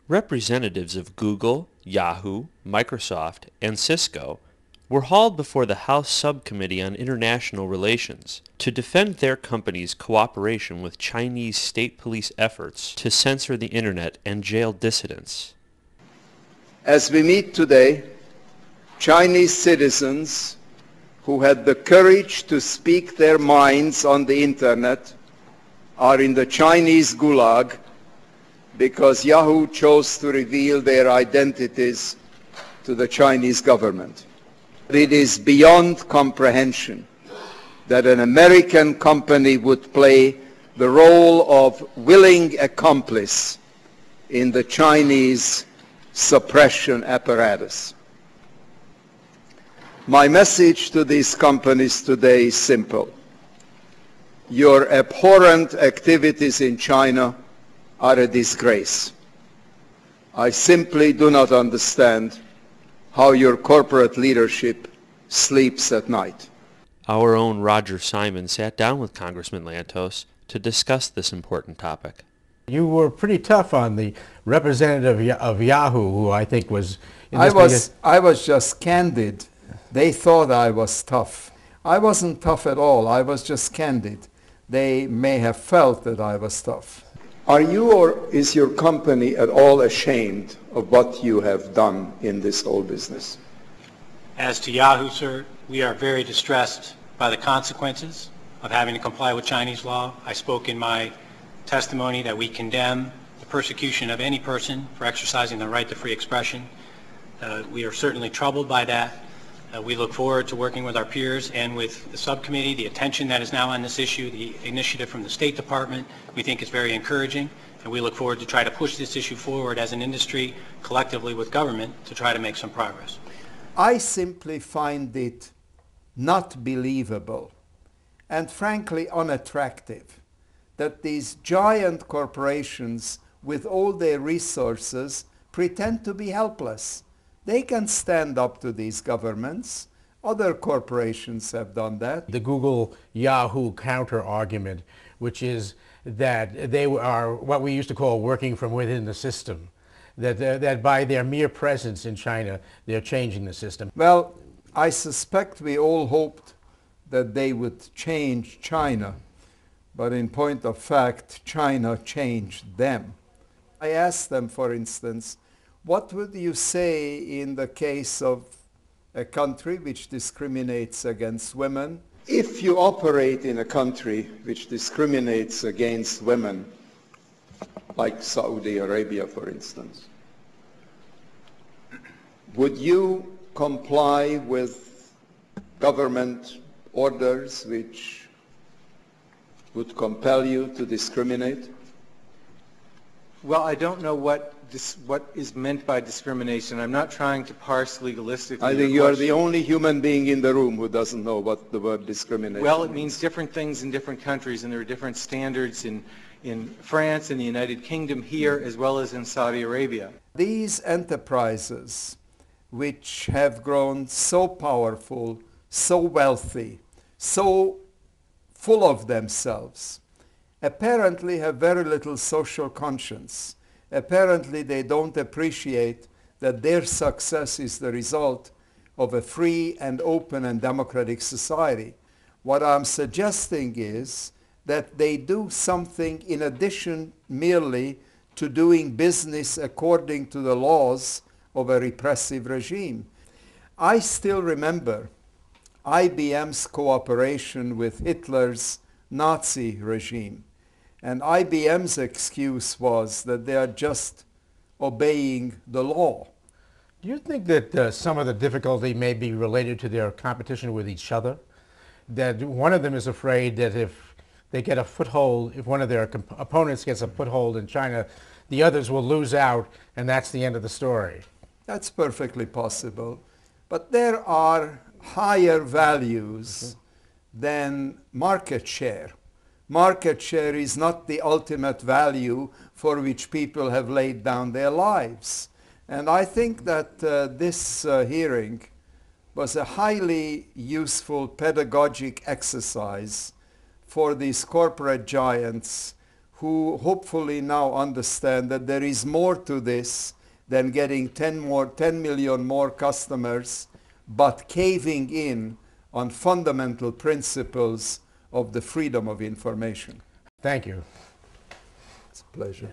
Representatives of Google, Yahoo, Microsoft, and Cisco were hauled before the House Subcommittee on International Relations to defend their company's cooperation with Chinese state police efforts to censor the Internet and jail dissidents. As we meet today, Chinese citizens who had the courage to speak their minds on the Internet are in the Chinese Gulag because Yahoo chose to reveal their identities to the Chinese government. It is beyond comprehension that an American company would play the role of willing accomplice in the Chinese suppression apparatus. My message to these companies today is simple. Your abhorrent activities in China are a disgrace. I simply do not understand how your corporate leadership sleeps at night. Our own Roger Simon sat down with Congressman Lantos to discuss this important topic. You were pretty tough on the representative of Yahoo, who I think was... I was just candid. They thought I was tough. I wasn't tough at all. I was just candid. They may have felt that I was tough. Are you or is your company at all ashamed of what you have done in this whole business? As to Yahoo, sir, we are very distressed by the consequences of having to comply with Chinese law. I spoke in my testimony that we condemn the persecution of any person for exercising the right to free expression. We are certainly troubled by that. We look forward to working with our peers and with the subcommittee. The attention that is now on this issue, the initiative from the State Department, we think is very encouraging, and we look forward to try to push this issue forward as an industry, collectively with government, to try to make some progress. I simply find it not believable and frankly unattractive that these giant corporations with all their resources pretend to be helpless. They can stand up to these governments. Other corporations have done that. The Google Yahoo counter-argument, which is that they are what we used to call working from within the system, that by their mere presence in China, they're changing the system. Well, I suspect we all hoped that they would change China, but in point of fact, China changed them. I asked them, for instance, what would you say in the case of a country which discriminates against women? If you operate in a country which discriminates against women, like Saudi Arabia, for instance, would you comply with government orders which would compel you to discriminate? Well, I don't know what is meant by discrimination. I'm not trying to parse legalistically. I think you are the only human being in the room who doesn't know what the word discrimination Well, it means different things in different countries, and there are different standards in France, in the United Kingdom, here, as well as in Saudi Arabia. These enterprises, which have grown so powerful, so wealthy, so full of themselves, apparently have very little social conscience. Apparently they don't appreciate that their success is the result of a free and open and democratic society. What I'm suggesting is that they do something in addition merely to doing business according to the laws of a repressive regime. I still remember IBM's cooperation with Hitler's Nazi regime. And IBM's excuse was that they are just obeying the law. Do you think that some of the difficulty may be related to their competition with each other? That one of them is afraid that if they get a foothold, if one of their opponents gets a foothold in China, the others will lose out, and that's the end of the story? That's perfectly possible. But there are higher values than market share. Market share is not the ultimate value for which people have laid down their lives. And I think that this hearing was a highly useful pedagogic exercise for these corporate giants who hopefully now understand that there is more to this than getting 10 million more customers, but caving in on fundamental principles of the freedom of information. Thank you. It's a pleasure.